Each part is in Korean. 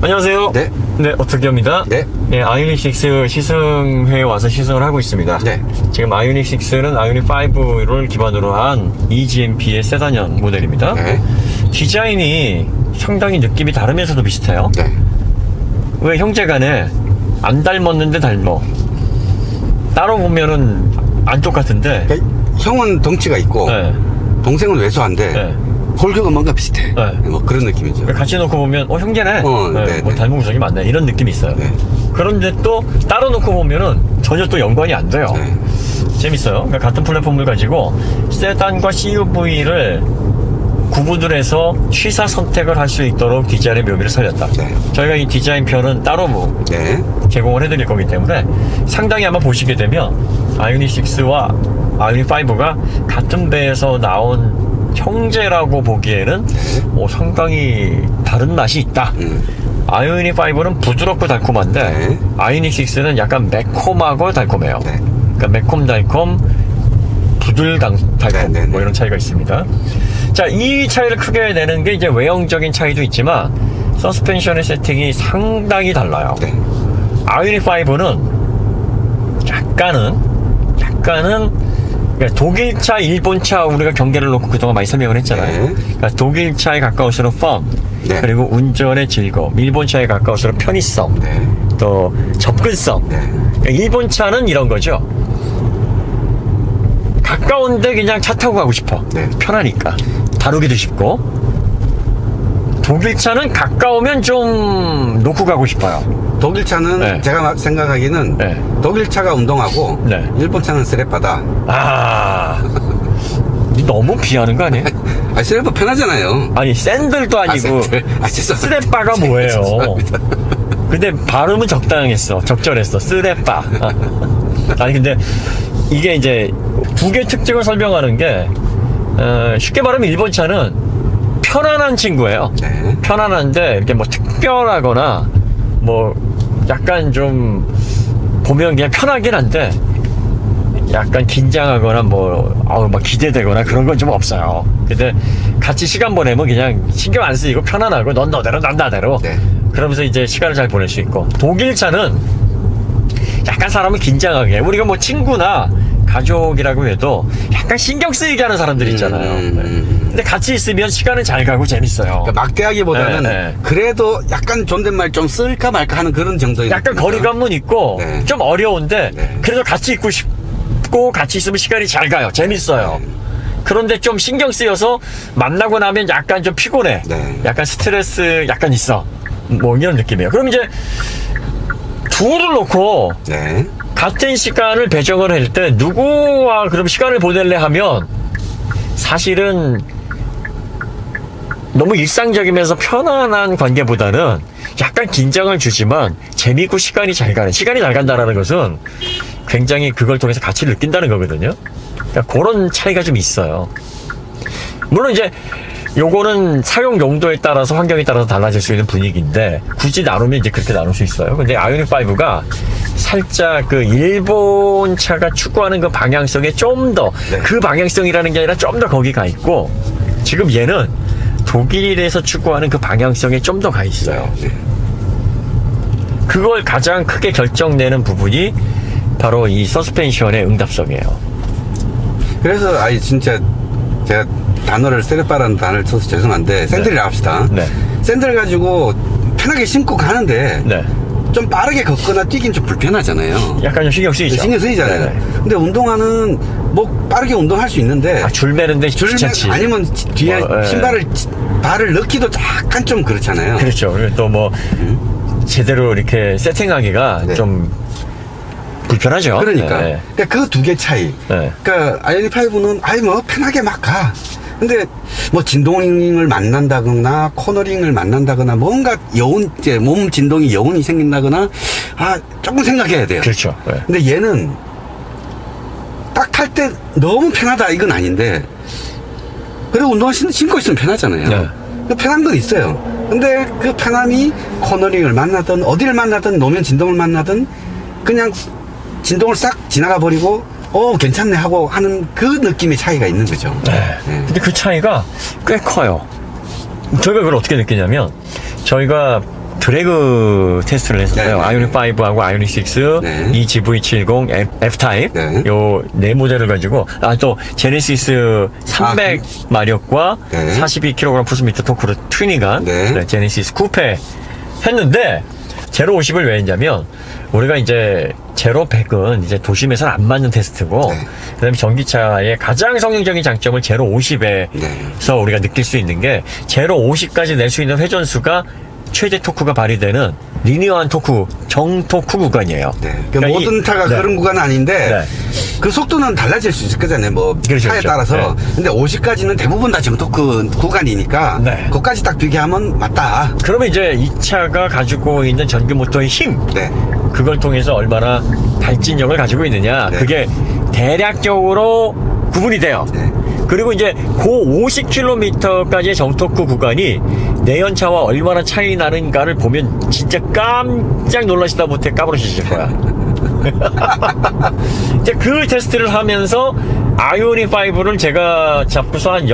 안녕하세요. 네. 네, 어떻게합니다. 네. 네, 아이오닉6 시승회에 와서 시승을 하고 있습니다. 네. 지금 아이오닉6는 아이오닉5를 기반으로 한 eGMP의 세단형 모델입니다. 네. 디자인이 상당히 느낌이 다르면서도 비슷해요. 네. 왜 형제간에 안 닮았는데 닮어. 따로 보면은 안 똑같은데. 그러니까 형은 덩치가 있고 네. 동생은 왜소한데 네. 골격은 뭔가 비슷해. 네. 뭐 그런 느낌이죠. 같이 놓고 보면 형제네. 네, 뭐 네. 닮은 구석이 많네. 이런 느낌이 있어요. 네. 그런데 또 따로 놓고 보면은 전혀 또 연관이 안 돼요. 네. 재밌어요. 그러니까 같은 플랫폼을 가지고 세단과 CUV를 구분을 해서 취사 선택을 할 수 있도록 디자인의 묘미를 살렸다. 네. 저희가 이 디자인편은 따로 네. 제공을 해드릴 거기 때문에 상당히 아마 보시게 되면 아이오닉6와 아이오닉5가 같은 배에서 나온 형제라고 보기에는 상당히 다른 맛이 있다. 아이오닉5는 부드럽고 달콤한데 네. 아이오닉6는 약간 매콤하고 달콤해요. 네. 그러니까 매콤달콤 부들달콤 네, 네, 네. 뭐 이런 차이가 있습니다. 자, 이 차이를 크게 내는 게 이제 외형적인 차이도 있지만 서스펜션의 세팅이 상당히 달라요. 네. 아이오닉5는 약간은 그러니까 독일차, 일본차 우리가 경계를 놓고 그동안 많이 설명을 했잖아요. 네. 그러니까 독일차에 가까울수록 펌, 네. 그리고 운전의 즐거움, 일본차에 가까울수록 편의성, 네. 또 접근성. 네. 그러니까 일본차는 이런 거죠. 가까운데 그냥 차 타고 가고 싶어. 네. 편하니까. 다루기도 쉽고. 독일차는 가까우면 좀 놓고 가고 싶어요. 독일 차는 네. 제가 생각하기는 네. 독일 차가 운동하고 네. 일본 차는 쓰레빠다. 너무 비하는 거 아니에요? 아, 쓰레빠 편하잖아요. 아니, 샌들도 아니고 죄송합니다. 쓰레빠가 뭐예요? 죄송합니다. 근데 발음은 적당했어. 적절했어. 쓰레빠. 아니, 근데 이게 이제 두 개 특징을 설명하는 게 쉽게 말하면 일본 차는 편안한 친구예요. 네. 편안한데 이렇게 뭐 특별하거나 뭐 약간 좀 보면 그냥 편하긴 한데 약간 긴장하거나 막 기대되거나 그런 건 좀 없어요. 근데 같이 시간 보내면 그냥 신경 안 쓰이고 편안하고 넌 너대로 난 나대로. 네. 그러면서 이제 시간을 잘 보낼 수 있고, 독일 차는 약간 사람을 긴장하게 해. 우리가 뭐 친구나 가족이라고 해도 약간 신경 쓰이게 하는 사람들 있잖아요. 근데 같이 있으면 시간은 잘 가고 재밌어요. 그러니까 막대하기보다는 네. 그래도 약간 존댓말 좀 쓸까 말까 하는 그런 정도의 약간 느낌이죠. 거리감은 있고 네. 좀 어려운데 네. 그래도 같이 있고 싶고 같이 있으면 시간이 잘 가요. 재밌어요. 그런데 좀 신경 쓰여서 만나고 나면 약간 좀 피곤해. 네. 약간 스트레스 약간 있어. 뭐 이런 느낌이에요. 그럼 이제 둘을 놓고 네. 같은 시간을 배정을 할 때 누구와 그럼 시간을 보낼래 하면 사실은 너무 일상적이면서 편안한 관계보다는 약간 긴장을 주지만 재미있고 시간이 잘 간다라는 것은 굉장히 그걸 통해서 가치를 느낀다는 거거든요. 그러니까 그런 차이가 좀 있어요. 물론 이제 요거는 사용 용도에 따라서 환경에 따라서 달라질 수 있는 분위기인데 굳이 나누면 이제 그렇게 나눌 수 있어요. 근데 아이오닉5가 살짝 그 일본 차가 추구하는 그 방향성에 좀 더 그 방향성이라는 게 아니라 좀 더 거기 가 있고, 지금 얘는 독일에서 추구하는 그 방향성에 좀 더 가 있어요. 그걸 가장 크게 결정내는 부분이 바로 이 서스펜션의 응답성이에요. 그래서 진짜 제가 쓰레빠라는 단어를 써서 죄송한데 샌들이라 합시다. 네. 샌들 가지고 편하게 신고 가는데 네. 좀 빠르게 걷거나 뛰긴 좀 불편하잖아요. 약간 좀 신경 쓰이죠. 신경 쓰이잖아요. 네네. 근데 운동화는 뭐 빠르게 운동할 수 있는데 줄 매는데 귀찮지. 아니면 뒤에 네. 발을 넣기도 약간 좀 그렇잖아요. 그렇죠. 그리고 또 뭐 제대로 이렇게 세팅하기가 네. 좀 불편하죠. 그러니까 네. 그 두 개 차이. 네. 그러니까 아이오닉5는 뭐 편하게 막 가. 근데 뭐 진동을 만난다거나 코너링을 만난다거나 뭔가 몸 진동이 여운이 생긴다거나 조금 생각해야 돼요. 그렇죠. 네. 근데 얘는 딱 탈 때 너무 편하다 이건 아닌데 그래도 운동화 신고 있으면 편하잖아요. 네. 그 편한 건 있어요. 근데 그 편함이 코너링을 만나든 어디를 만나든 노면 진동을 만나든 그냥 진동을 싹 지나가 버리고 괜찮네 하고 하는 그 느낌의 차이가 있는 거죠. 네. 근데 그 차이가 꽤 커요. 저희가 그걸 어떻게 느끼냐면, 저희가 드래그 테스트를 했었어요. 네. 아이오닉 5하고 아이오닉 6, 네. 이 GV70 F-타입 네. 요 네 모델을 가지고 또 제네시스 300마력과 네. 42kg 푸스미터 토크로 튜닝한 네. 제네시스 쿠페 했는데 제로 50을 왜 했냐면 우리가 이제 제로 100은 이제 도심에서는 안 맞는 테스트고 네. 그다음에 전기차의 가장 성능적인 장점을 제로 50에서 네. 우리가 느낄 수 있는 게 제로 50까지 낼 수 있는 회전수가 최대 토크가 발휘되는 리니어한 토크, 정토크 구간이에요. 네. 그 그러니까 모든 차가 네. 그런 구간은 아닌데 네. 그 속도는 달라질 수 있을 거잖아요. 뭐 그렇죠, 차에 그렇죠. 따라서. 네. 근데 50까지는 대부분 다 정토크 구간이니까 네. 그것까지 딱 비교하면 맞다. 그러면 이제 이 차가 가지고 있는 전기 모터의 힘, 네. 그걸 통해서 얼마나 발진력을 가지고 있느냐, 네. 그게 대략적으로 구분이 돼요. 네. 그리고 이제 고 50km까지의 정토크 구간이 내연차와 얼마나 차이 나는가를 보면 진짜 깜짝 놀라시다 못해 까부러지실 거야. 이제 그 테스트를 하면서 아이오닉 5를 제가 잡고서 한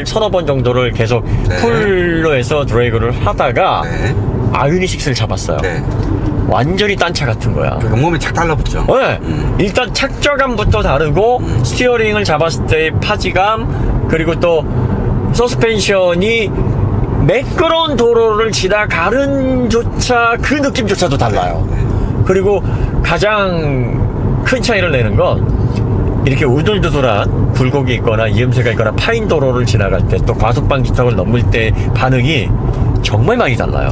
서너 번 정도를 계속 네. 풀로 해서 드래그를 하다가 네. 아이오닉 6를 잡았어요. 네. 완전히 딴 차 같은 거야. 그러니까 몸이 착 달라붙죠. 네. 일단 착저감부터 다르고 스티어링을 잡았을 때의 파지감, 그리고 또 서스펜션이 매끄러운 도로를 지나가는 조차 그 느낌조차도 달라요. 그리고 가장 큰 차이를 내는 건 이렇게 우둘두둘한 굴곡이 있거나 이음새가 있거나 파인 도로를 지나갈 때, 또 과속방 기턱을 넘을 때 반응이 정말 많이 달라요.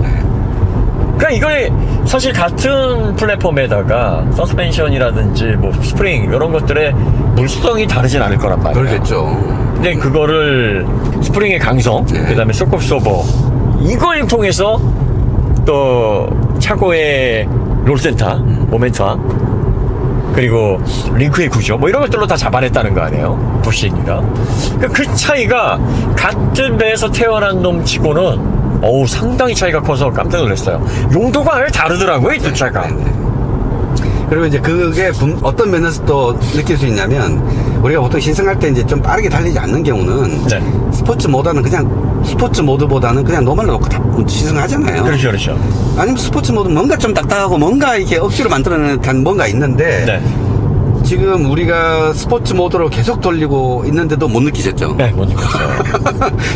그러니까 이거에 사실 같은 플랫폼에다가 서스펜션이라든지 뭐 스프링 이런 것들의 물성이 다르진 않을 거란 말이에요. 그러겠죠. 근데 그거를 스프링의 강성, 네. 그다음에 쇼크업 소버 이걸 통해서 또 차고의 롤센터, 모멘텀, 그리고 링크의 구조 뭐 이런 것들로 다 잡아냈다는 거 아니에요? 부싱이가. 그러니까 그 차이가 같은 배에서 태어난 놈 치고는 상당히 차이가 커서 깜짝 놀랐어요. 용도가 아예 다르더라고요, 이 두 차가. 그리고 이제 그게 어떤 면에서 또 느낄 수 있냐면 우리가 보통 시승할 때 이제 좀 빠르게 달리지 않는 경우는 네. 스포츠 모드보다는 그냥 노멀로 놓고 다 시승하잖아요. 그렇죠, 그렇죠. 아니면 스포츠 모드 뭔가 좀 딱딱하고 뭔가 이렇게 억지로 만들어내는 듯한 뭔가 있는데 네. 지금 우리가 스포츠 모드로 계속 돌리고 있는데도 못 느끼셨죠? 네, 못 느꼈어요.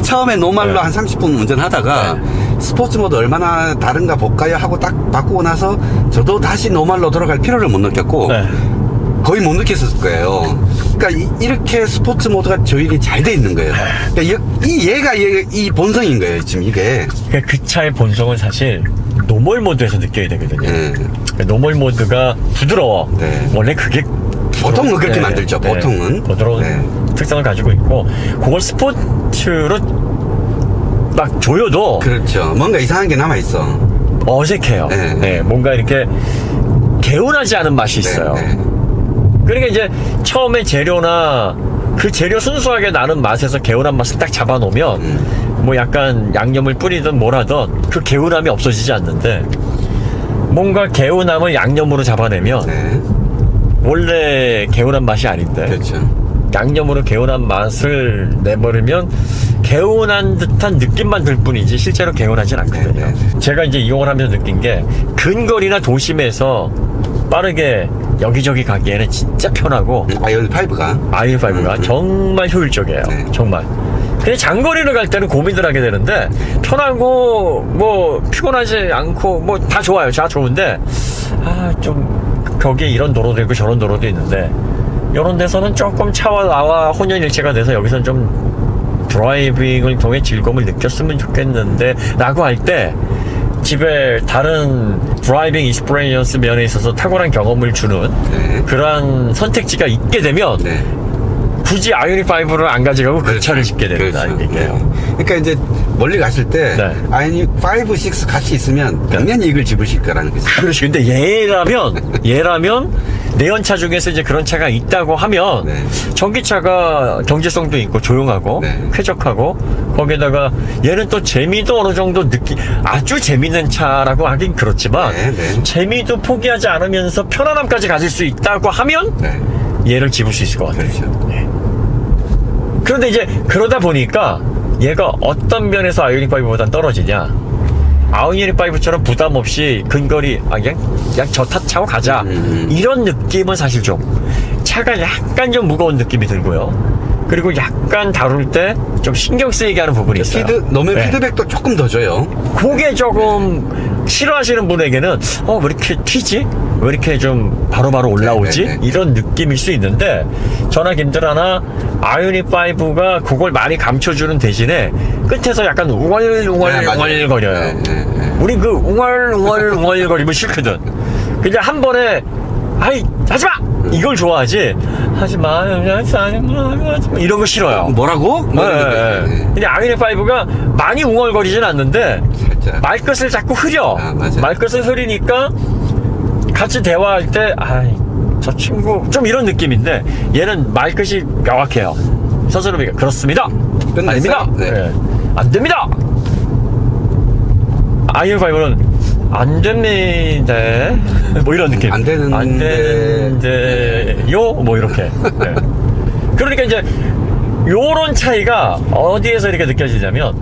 처음에 노말로 네. 한 30분 운전하다가 스포츠 모드 얼마나 다른가 볼까요? 하고 딱 바꾸고 나서 저도 다시 노말로 돌아갈 필요를 못 느꼈고 네. 거의 못 느꼈을 거예요. 그러니까 이렇게 스포츠 모드가 조율이 잘 돼 있는 거예요. 그러니까 얘가 이 본성인 거예요, 지금 이게. 그러니까 그 차의 본성은 사실 노멀 모드에서 느껴야 되거든요. 네. 그러니까 노멀 모드가 부드러워. 네. 원래 그게 보통은 그렇게 만들죠, 보통은. 부드러운 네. 특성을 가지고 있고, 그걸 스포츠로 막 조여도 그렇죠. 뭔가 이상한 게 남아있어. 어색해요. 네. 네, 뭔가 이렇게 개운하지 않은 맛이 있어요. 네. 그러니까 이제 처음에 재료나 그 재료 순수하게 나는 맛에서 개운한 맛을 딱 잡아놓으면 뭐 약간 양념을 뿌리든 뭘 하든 그 개운함이 없어지지 않는데, 뭔가 개운함을 양념으로 잡아내면 네. 원래 개운한 맛이 아닌데 그렇죠. 양념으로 개운한 맛을 내버리면 개운한 듯한 느낌만 들 뿐이지 실제로 개운하진 않거든요. 네. 제가 이제 이용을 하면서 느낀 게 근거리나 도심에서 빠르게 여기저기 가기에는 진짜 편하고 아이오닉 5가. 아이오닉 5가 정말 효율적이에요. 네. 정말. 근데 장거리를 갈 때는 고민을 하게 되는데, 편하고 뭐 피곤하지 않고 뭐 다 좋아요. 다 좋은데 좀 거기에 이런 도로도 있고 저런 도로도 있는데, 이런 데서는 조금 차와 나와 혼연일체가 돼서 여기서는 좀 드라이빙을 통해 즐거움을 느꼈으면 좋겠는데 라고 할 때, 집에 다른 드라이빙 익스피리언스 면에 있어서 탁월한 경험을 주는 네. 그러한 선택지가 있게 되면 네. 굳이 아이오닉 5를 안 가져가고 그 차를 집게 됩니다. 그렇죠. 이게요. 그러니까 이제 멀리 갔을 때 네. 아이오닉 5, 6 같이 있으면 당연히 이걸 집으실 거라는 거죠. 그렇지. 근데 얘라면 내연차 중에서 이제 그런 차가 있다고 하면 네. 전기차가 경제성도 있고 조용하고 네. 쾌적하고, 거기에다가 얘는 또 재미도 어느 정도 아주 재밌는 차라고 하긴 그렇지만 네, 네. 재미도 포기하지 않으면서 편안함까지 가질 수 있다고 하면 네. 얘를 집을 수 있을 것 같아요. 그렇죠. 그런데 이제 그러다 보니까 얘가 어떤 면에서 아이오닉 5보단 떨어지냐, 아우니리 5처럼 부담 없이 근거리 그냥 저타 차고 가자 이런 느낌은 사실 좀 차가 약간 좀 무거운 느낌이 들고요. 그리고 약간 다룰 때 좀 신경 쓰이게 하는 부분이 있어요. 노면 네. 피드백도 조금 더 줘요. 그게 조금 싫어하시는 분에게는 왜 이렇게 튀지? 왜 이렇게 좀 바로바로 올라오지? 네. 이런 느낌일 수 있는데 저나 김들하나 아이오닉 5가 그걸 많이 감춰주는 대신에 끝에서 약간 웅얼거려요. 네. 우리 그 웅얼거리면 싫거든. 그냥 한 번에 아이 하지마! 이걸 좋아하지 하지마 이런 거 싫어요. 뭐라고? 네. 근데 아이오닉 5가 많이 웅얼거리진 않는데 살짝. 말끝을 자꾸 흐려. 맞아요. 말끝을 흐리니까 같이 대화할 때 저 친구 좀 이런 느낌인데 얘는 말끝이 명확해요. 스스로 그렇습니다. 끝냈어요? 아닙니다. 네. 네. 안 됩니다. 아이오닉 5는 안 됩니다. 뭐 이런 느낌. 안 되는데. 안 되는데요. 뭐 이렇게. 네. 그러니까 이제 요런 차이가 어디에서 이렇게 느껴지냐면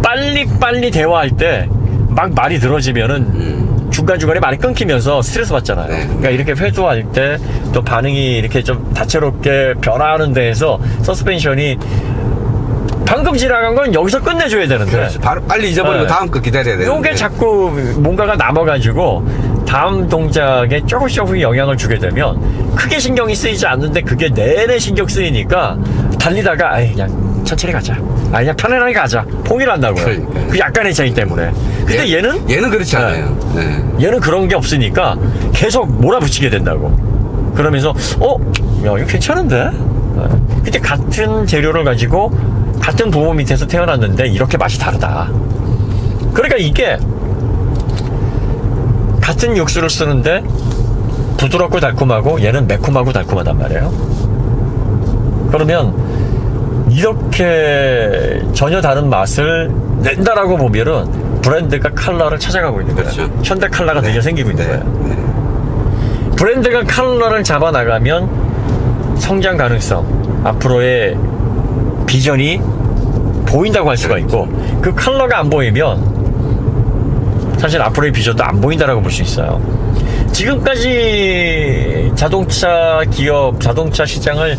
빨리 대화할 때 막 말이 늘어지면은 중간중간에 말이 끊기면서 스트레스 받잖아요. 네. 그러니까 이렇게 회도할 때 또 반응이 이렇게 좀 다채롭게 변화하는 데에서 서스펜션이 방금 지나간 건 여기서 끝내줘야 되는데 그렇죠. 바로 빨리 잊어버리고 네. 다음 거 기다려야 되는데. 요게 자꾸 뭔가가 남아가지고 다음 동작에 조금씩 영향을 주게 되면 크게 신경이 쓰이지 않는데 그게 내내 신경 쓰이니까 달리다가 그냥 천천히 가자. 그냥 편안하게 가자. 포기를 한다고요. 그러니까요. 그 약간의 차이 때문에. 근데 얘는 그렇지 않아요. 네. 얘는 그런 게 없으니까 계속 몰아붙이게 된다고. 그러면서 야 이거 괜찮은데? 근데 같은 재료를 가지고 같은 부모 밑에서 태어났는데 이렇게 맛이 다르다. 그러니까 이게 같은 육수를 쓰는데 부드럽고 달콤하고 얘는 매콤하고 달콤하단 말이에요. 그러면 이렇게 전혀 다른 맛을 낸다라고 보면은 브랜드가 컬러를 찾아가고 있는 거예요. 그렇죠. 현대 컬러가 드디어 생기고 있는 거예요. 네. 브랜드가 컬러를 잡아나가면 성장 가능성, 앞으로의 비전이 보인다고 할 수가 있고 그 컬러가 안 보이면 사실 앞으로의 비전도 안 보인다라고 볼 수 있어요. 지금까지 자동차 기업, 자동차 시장을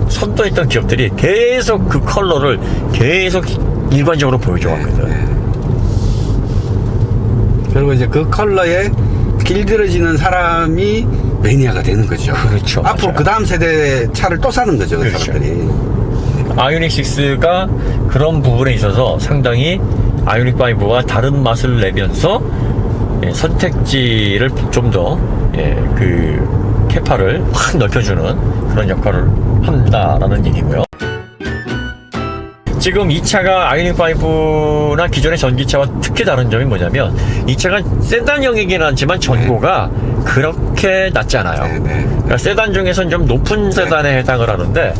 선도했던 기업들이 계속 그 컬러를 계속 일관적으로 보여줘 왔거든. 그리고 이제 그 컬러에 길들여지는 사람이 매니아가 되는 거죠. 그렇죠. 앞으로 맞아요. 그 다음 세대 차를 또 사는 거죠. 그 그렇죠. 사람들이. 아이오닉 6가 그런 부분에 있어서 상당히 아이오닉 5와 다른 맛을 내면서 선택지를 좀 더 그 캐파를 확 넓혀주는 그런 역할을 한다라는 얘기고요. 지금 이 차가 아이오닉 5나 기존의 전기차와 특히 다른 점이 뭐냐면 이 차가 세단형이긴 하지만 전고가 그렇게 낮지 않아요. 네. 그러니까 세단 중에서는 좀 높은 세단에 해당을 하는데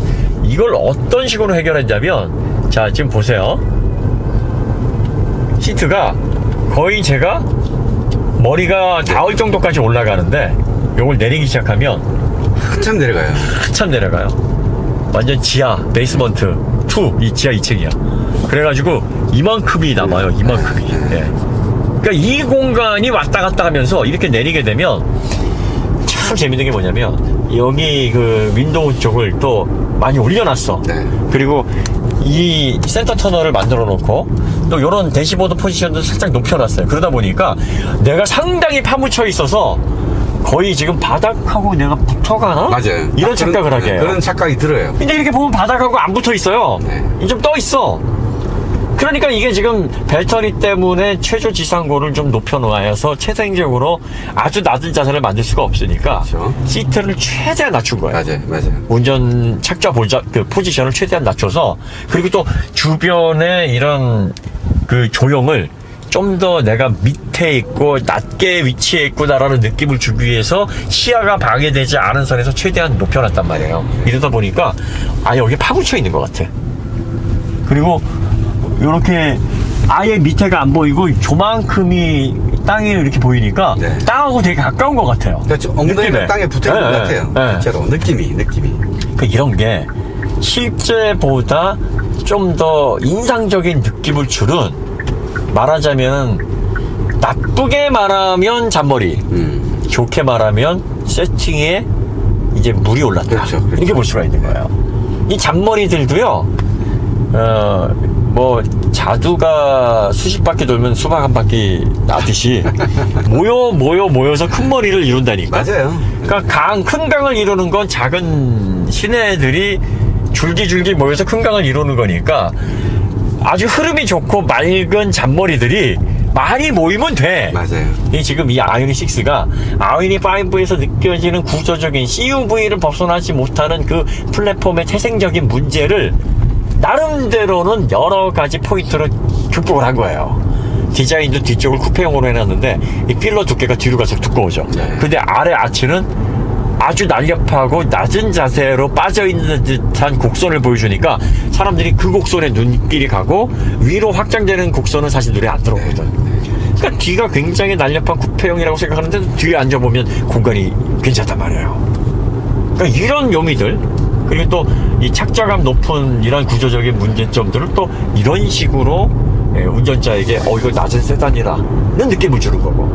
이걸 어떤 식으로 해결했냐면 자 지금 보세요. 시트가 거의 제가 머리가 닿을 정도까지 올라가는데 요걸 내리기 시작하면 한참 내려가요. 한참 내려가요. 완전 지하 베이스먼트 2 이 지하 2층이야. 그래가지고 이만큼이 남아요. 이만큼이. 예. 그러니까 이 공간이 왔다 갔다 하면서 이렇게 내리게 되면 참 재밌는 게 뭐냐면 여기 그 윈도우 쪽을 또 많이 올려놨어. 네. 그리고 이 센터 터널을 만들어 놓고 또 요런 대시보드 포지션도 살짝 높여놨어요. 그러다 보니까 내가 상당히 파묻혀 있어서 거의 지금 바닥하고 내가 붙어가나? 맞아요. 이런 착각을 하게 해요. 그런 착각이 들어요. 근데 이렇게 보면 바닥하고 안 붙어 있어요. 네. 좀 떠 있어. 그러니까 이게 지금 배터리 때문에 최저 지상고를 좀 높여놓아서 체생적으로 아주 낮은 자세를 만들 수가 없으니까 그렇죠. 시트를 최대한 낮춘 거예요. 맞아요. 운전 착좌 그 포지션을 최대한 낮춰서 그리고 또 주변에 이런 그 조형을 좀 더 내가 밑에 있고 낮게 위치해 있구나라는 느낌을 주기 위해서 시야가 방해되지 않은 선에서 최대한 높여놨단 말이에요. 이러다 보니까 여기 파묻혀 있는 것 같아. 그리고 이렇게 아예 밑에가 안 보이고 조만큼이 땅에 이렇게 보이니까 네. 땅하고 되게 가까운 것 같아요. 그렇죠. 엉덩이가 느낌에. 땅에 붙어 있는 것 네, 같아요. 네. 실제로 느낌이. 그 이런 게 실제보다 좀 더 인상적인 느낌을 주는 말하자면 나쁘게 말하면 잔머리, 좋게 말하면 세팅에 이제 물이 올랐다. 그렇죠, 그렇죠. 이렇게 볼 수가 있는 거예요. 이 잔머리들도요, 뭐 자두가 수십 바퀴 돌면 수박 한 바퀴 나듯이 모여서 큰 머리를 이룬다니까. 맞아요. 그러니까 큰 강을 이루는 건 작은 시내들이 줄기줄기 모여서 큰 강을 이루는 거니까 아주 흐름이 좋고 맑은 잔머리들이 많이 모이면 돼. 맞아요. 지금 이 아이오닉 6가 아이오닉 5에서 느껴지는 구조적인 CUV를 벗어나지 못하는 그 플랫폼의 태생적인 문제를 나름대로는 여러 가지 포인트로 극복을 한 거예요. 디자인도 뒤쪽을 쿠페형으로 해놨는데 이 필러 두께가 뒤로 갈수록 두꺼워져. 근데 아래 아치는 아주 날렵하고 낮은 자세로 빠져있는 듯한 곡선을 보여주니까 사람들이 그 곡선에 눈길이 가고 위로 확장되는 곡선은 사실 눈에 안 들어오거든. 그러니까 뒤가 굉장히 날렵한 쿠페형이라고 생각하는데 뒤에 앉아보면 공간이 괜찮단 말이에요. 그러니까 이런 묘미들, 그리고 또 이 착자감 높은 이런 구조적인 문제점들을 또 이런 식으로 운전자에게 이거 낮은 세단이라는 느낌을 주는 거고,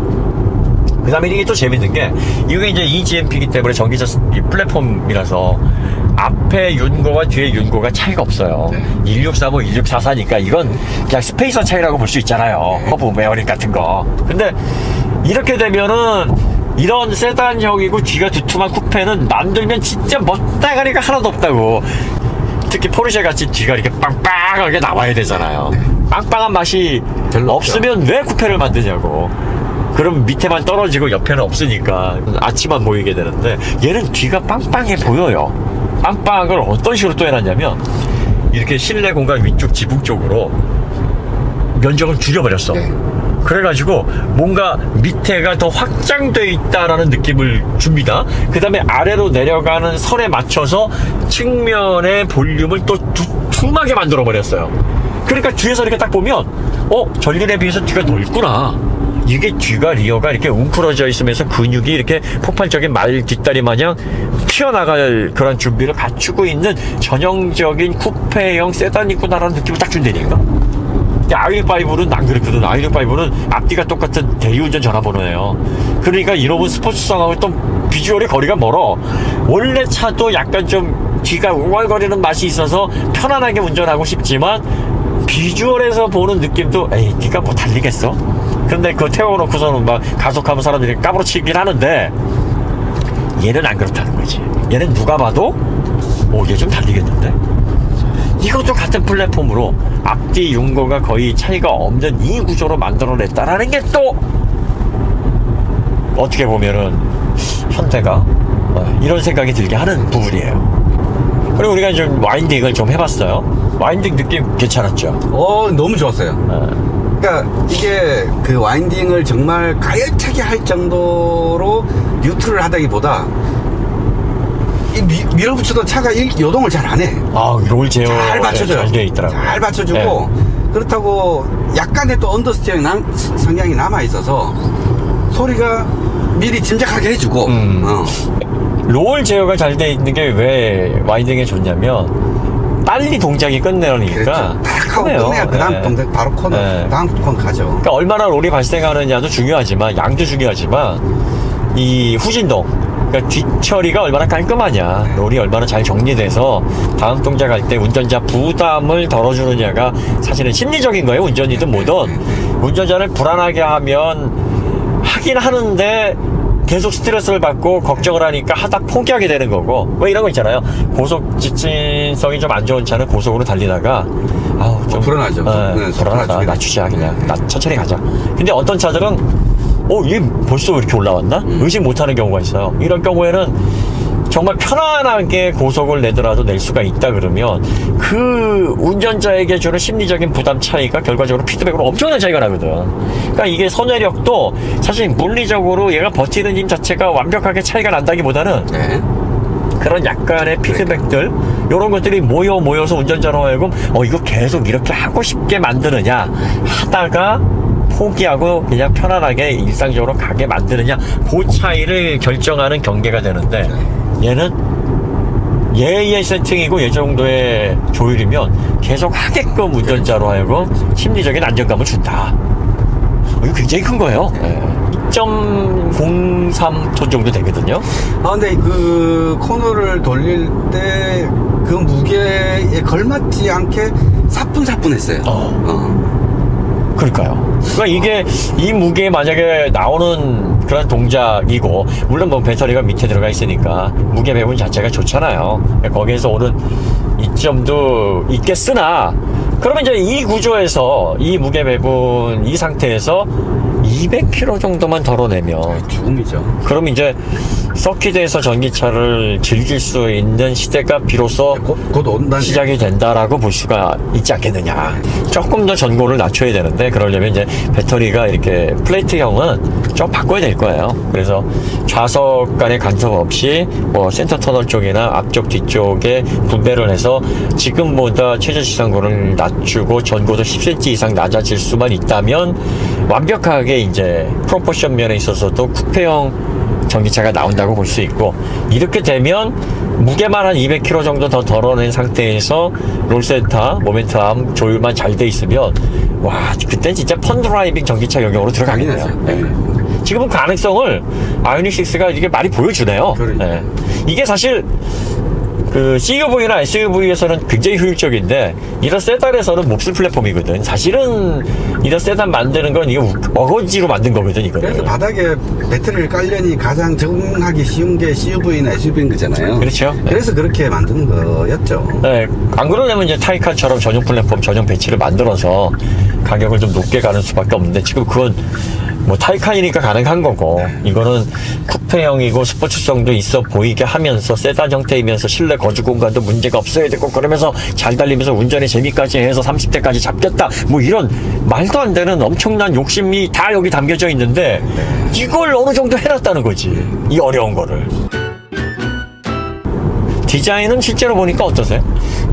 그 다음에 이게 또 재밌는 게 이게 이제 eGMP이기 때문에 전기차 플랫폼이라서 앞에 윤고와 뒤에 윤고가 차이가 없어요. 1635, 1644니까 이건 그냥 스페이서 차이라고 볼 수 있잖아요. 허브 베어링 같은 거. 근데 이렇게 되면은 이런 세단형이고 뒤가 두툼한 쿠페는 만들면 진짜 멋대가리가 하나도 없다고. 특히 포르쉐 같이 뒤가 이렇게 빵빵하게 나와야 되잖아요. 빵빵한 맛이 별로 없으면 왜 쿠페를 만드냐고. 그럼 밑에만 떨어지고 옆에는 없으니까 아치만 보이게 되는데 얘는 뒤가 빵빵해 보여요. 빵빵한 걸 어떤 식으로 또 해놨냐면 이렇게 실내 공간 위쪽 지붕 쪽으로 면적을 줄여버렸어. 그래가지고 뭔가 밑에가 더 확장돼 있다라는 느낌을 줍니다. 그 다음에 아래로 내려가는 선에 맞춰서 측면의 볼륨을 또 두툼하게 만들어 버렸어요. 그러니까 뒤에서 이렇게 딱 보면 전륜에 비해서 뒤가 넓구나. 이게 뒤가 리어가 이렇게 웅크러져 있으면서 근육이 이렇게 폭발적인 말 뒷다리 마냥 튀어나갈 그런 준비를 갖추고 있는 전형적인 쿠페형 세단이구나라는 느낌을 딱 준다니까. 아이오닉5는 안 그랬거든. 아이오닉5는 앞뒤가 똑같은 대리운전 전화번호예요. 그러니까 이놈은 스포츠성하고 또 비주얼의 거리가 멀어. 원래 차도 약간 좀 뒤가 웅얼거리는 맛이 있어서 편안하게 운전하고 싶지만 비주얼에서 보는 느낌도 에이 네가 뭐 달리겠어? 근데 그거 태워놓고서는 막 가속하면 사람들이 까부러치긴 하는데 얘는 안 그렇다는 거지. 얘는 누가 봐도 얘 좀 달리겠는데? 이것도 같은 플랫폼으로 앞뒤 윤고가 거의 차이가 없는 이 구조로 만들어냈다라는 게 또 어떻게 보면은 현대가 이런 생각이 들게 하는 부분이에요. 그리고 우리가 좀 와인딩을 좀 해봤어요. 와인딩 느낌 괜찮았죠? 너무 좋았어요. 그러니까 이게 그 와인딩을 정말 가열차게 할 정도로 뉴트를 하다기보다 밀어붙여도 차가 요동을 잘 안 해. 롤 제어 잘 받쳐줘요. 잘 돼 있더라고요. 잘 받쳐주고 그렇다고 약간의 또 언더스티어링 성향이 남아있어서 소리가 미리 짐작하게 해주고 롤 제어가 잘 돼 있는 게 왜 와인딩에 좋냐면 빨리 동작이 끝내려니까. 그렇죠. 딱 하고 끝내야 그 다음 동작 바로 코너 다음 코너 가죠. 그러니까 얼마나 롤이 발생하느냐도 중요하지만 양도 중요하지만 이 후진동, 그러니까 뒷처리가 얼마나 깔끔하냐, 롤이 얼마나 잘 정리돼서 다음 동작할 때 운전자 부담을 덜어주느냐가 사실은 심리적인 거예요. 운전이든 뭐든 운전자를 불안하게 하긴 하는데 계속 스트레스를 받고 걱정을 하니까 하다 포기하게 되는 거고. 왜 이런 거 있잖아요. 고속 지친성이 좀 안 좋은 차는 고속으로 달리다가 좀 불안하죠. 불안하다, 낮추자, 그냥 천천히 가자. 근데 어떤 차들은 얘 벌써 이렇게 올라왔나? 의식 못하는 경우가 있어요. 이런 경우에는 정말 편안하게 고속을 내더라도 낼 수가 있다 그러면 그 운전자에게 주는 심리적인 부담 차이가 결과적으로 피드백으로 엄청난 차이가 나거든. 그러니까 이게 선회력도 사실 물리적으로 얘가 버티는 힘 자체가 완벽하게 차이가 난다기보다는 그런 약간의 피드백들, 이런 것들이 모여서 운전자로 하여금 이거 계속 이렇게 하고 싶게 만드느냐, 하다가 포기하고 그냥 편안하게 일상적으로 가게 만드느냐, 그 차이를 결정하는 경계가 되는데 얘는 얘의 세팅이고 얘 정도의 조율이면 계속 하게끔 운전자로 하여금 심리적인 안정감을 준다. 이거 굉장히 큰 거예요. 2.03톤 정도 되거든요. 근데 그 코너를 돌릴 때 그 무게에 걸맞지 않게 사뿐사뿐했어요. 그러니까요. 그러니까 이게 이 무게에 만약에 나오는 그런 동작이고, 물론 뭐 배터리가 밑에 들어가 있으니까 무게 배분 자체가 좋잖아요. 거기에서 오는 이점도 있겠으나, 그러면 이제 이 구조에서 이 무게 배분 이 상태에서 200km 정도만 덜어내면 죽음이죠. 그럼 이제 서킷에서 전기차를 즐길 수 있는 시대가 비로소 곧 온다는 시작이 된다라고 볼 수가 있지 않겠느냐. 조금 더 전고를 낮춰야 되는데, 그러려면 이제 배터리가 이렇게 플레이트형은 좀 바꿔야 될 거예요. 그래서 좌석 간의 간섭 없이 뭐 센터 터널 쪽이나 앞쪽 뒤쪽에 분배를 해서 지금보다 최저 지상고를 낮추고 전고도 10cm 이상 낮아질 수만 있다면 완벽하게 이제 프로포션 면에 있어서도 쿠페형 전기차가 나온다고 볼 수 있고, 이렇게 되면 무게만 한 200kg 정도 더 덜어낸 상태에서 롤센터, 모멘텀 조율만 잘 돼 있으면, 와, 그땐 진짜 펀드라이빙 전기차 영역으로 들어가겠네요. 네. 지금은 가능성을 아이오닉6가 이게 많이 보여주네요. 네. 이게 사실 그 CUV나 SUV에서는 굉장히 효율적인데, 이런 세단에서는 몫을 플랫폼이거든. 사실은 이런 세단 만드는 건 이거 어거지로 만든 거거든, 이거는. 그래서 바닥에 배터리를 깔려니 가장 적응하기 쉬운 게 CUV나 SUV인 거잖아요. 그렇죠. 그래서 그렇게 만드는 거였죠. 네, 안 그러려면 이제 타이칸처럼 전용 플랫폼, 전용 배치를 만들어서 가격을 좀 높게 가는 수밖에 없는데, 지금 그건 뭐 타이칸이니까 가능한 거고, 이거는 쿠페형이고 스포츠성도 있어 보이게 하면서 세단 형태이면서 실내 거주 공간도 문제가 없어야 되고, 그러면서 잘 달리면서 운전의 재미까지 해서 30대까지 잡겠다, 뭐 이런 말도 안 되는 엄청난 욕심이 다 여기 담겨져 있는데, 이걸 어느 정도 해놨다는 거지, 이 어려운 거를. 디자인은 실제로 보니까 어떠세요?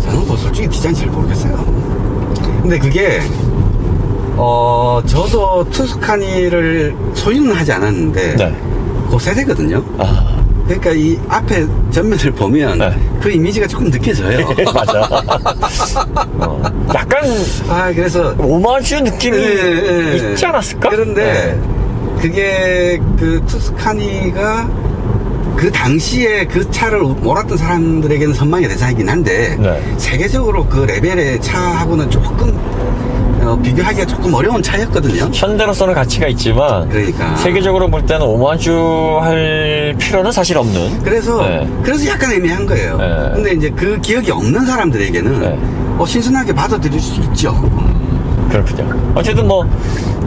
저는 뭐 솔직히 디자인 잘 모르겠어요. 근데 그게 저도 투스카니를 소유는 하지 않았는데 네. 그 세대거든요. 그러니까 이 앞에 전면을 보면 네. 그 이미지가 조금 느껴져요. 맞아. 약간 그래서 오마주 느낌이 있지 않았을까? 그런데 그게 그 투스카니가 그 당시에 그 차를 몰았던 사람들에게는 선망의 대상이긴 한데, 네. 세계적으로 그 레벨의 차하고는 조금 비교하기가 조금 어려운 차였거든요. 현대로서는 가치가 있지만, 그러니까 세계적으로 볼 때는 오마주 할 필요는 사실 없는. 그래서 약간 애매한 거예요. 네. 근데 이제 그 기억이 없는 사람들에게는 네. 신선하게 받아들일 수 있죠. 그렇군요. 어쨌든 뭐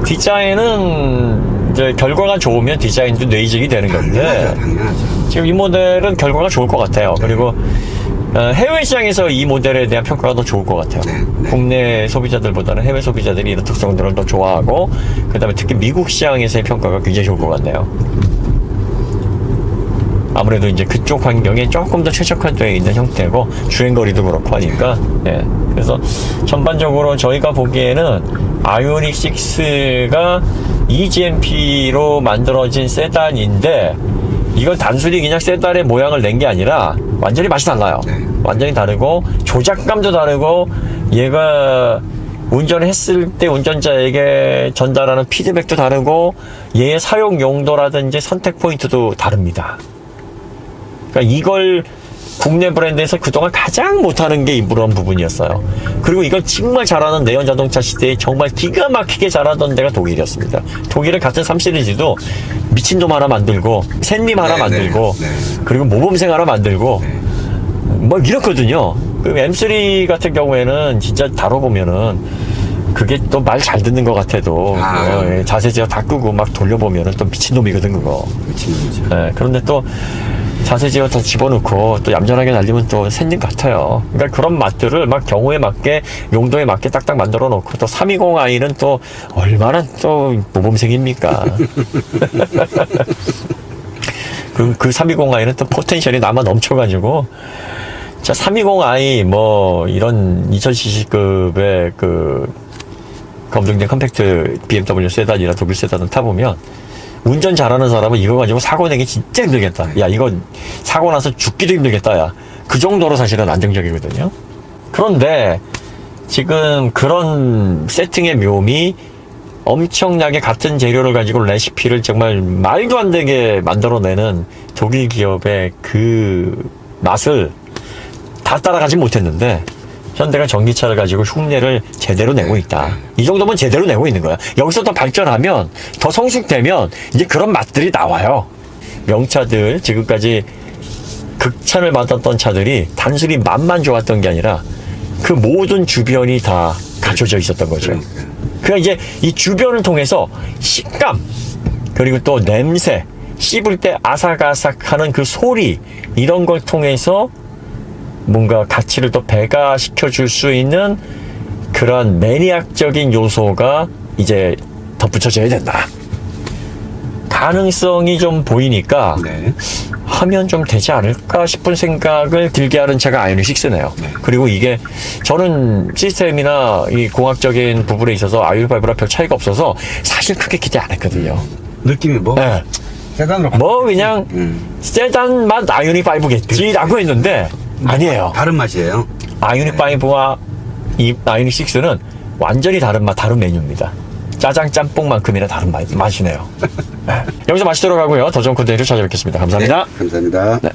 디자인은 이제 결과가 좋으면 디자인도 뇌이직이 되는 건데, 당연하죠. 지금 이 모델은 결과가 좋을 것 같아요. 그리고 해외 시장에서 이 모델에 대한 평가가 더 좋을 것 같아요. 네. 국내 소비자들보다는 해외 소비자들이 이런 특성들을 더 좋아하고, 그 다음에 특히 미국 시장에서의 평가가 굉장히 좋을 것 같네요. 아무래도 이제 그쪽 환경에 조금 더 최적화되어 있는 형태고, 주행거리도 그렇고 하니까, 예. 그래서 전반적으로 저희가 보기에는 아이오닉 6가 EGMP로 만들어진 세단인데, 이건 단순히 그냥 세단의 모양을 낸 게 아니라 완전히 맛이 달라요. 완전히 다르고, 조작감도 다르고, 얘가 운전했을 때 운전자에게 전달하는 피드백도 다르고, 얘의 사용 용도라든지 선택 포인트도 다릅니다. 그러니까 이걸 국내 브랜드에서 그동안 가장 못하는 게 이런 부분이었어요. 그리고 이걸 정말 잘하는 내연 자동차 시대에 정말 기가 막히게 잘하던 데가 독일이었습니다. 독일은 같은 3시리즈도 미친놈 하나 만들고, 샌님 하나 만들고, 그리고 모범생 하나 만들고, 뭐 이렇거든요. 그 M3 같은 경우에는 진짜 다뤄보면은 그게 또 말 잘 듣는 것 같아도 자세 제어 다 끄고 막 돌려보면은 또 미친놈이거든, 그거. 미친놈이죠. 그런데 또 자세 제어 다 집어넣고 또 얌전하게 날리면 또 샌님 같아요. 그러니까 그런 맛들을 막 경우에 맞게, 용도에 맞게 딱딱 만들어 놓고, 또 320i는 또 얼마나 또 모범생입니까? 그 320i는 또 포텐셜이 남아 넘쳐가지고, 자, 320i 뭐 이런 2000cc급의 그 검증된 컴팩트 BMW 세단이나 독일 세단을 타보면, 운전 잘하는 사람은 이거 가지고 사고 내기 진짜 힘들겠다. 야, 이거 사고 나서 죽기도 힘들겠다. 야, 그 정도로 사실은 안정적이거든요. 그런데 지금 그런 세팅의 묘미, 엄청나게 같은 재료를 가지고 레시피를 정말 말도 안 되게 만들어내는 독일 기업의 그 맛을 다 따라가지 못했는데 현대가 전기차를 가지고 흉내를 제대로 내고 있다. 이 정도면 제대로 내고 있는 거야. 여기서 더 발전하면, 더 성숙되면 이제 그런 맛들이 나와요. 명차들, 지금까지 극찬을 받았던 차들이 단순히 맛만 좋았던 게 아니라 그 모든 주변이 다 갖춰져 있었던 거죠. 그러니까 이제 이 주변을 통해서 식감, 그리고 또 냄새, 씹을 때 아삭아삭하는 그 소리, 이런 걸 통해서 뭔가 가치를 또 배가시켜 줄 수 있는 그런 매니악적인 요소가 이제 덧붙여져야 된다. 가능성이 좀 보이니까 네. 하면 좀 되지 않을까 싶은 생각을 들게 하는 차가 아이오닉 6네요. 네. 그리고 이게 저는 시스템이나 이 공학적인 부분에 있어서 아이오닉 5랑 별 차이가 없어서 사실 크게 기대 안 했거든요. 느낌이 뭐 네. 세단으로 뭐 그냥 세단 맛 아이오닉 5겠지라고 했는데 아니에요. 다른 맛이에요. 아이오닉 5와 이 아이오닉 6는 완전히 다른 맛, 다른 메뉴입니다. 짜장 짬뽕만큼이나 다른 맛이네요. 네. 여기서 마치도록 하고요. 더 좋은 콘텐츠로 찾아뵙겠습니다. 감사합니다. 네, 감사합니다. 네.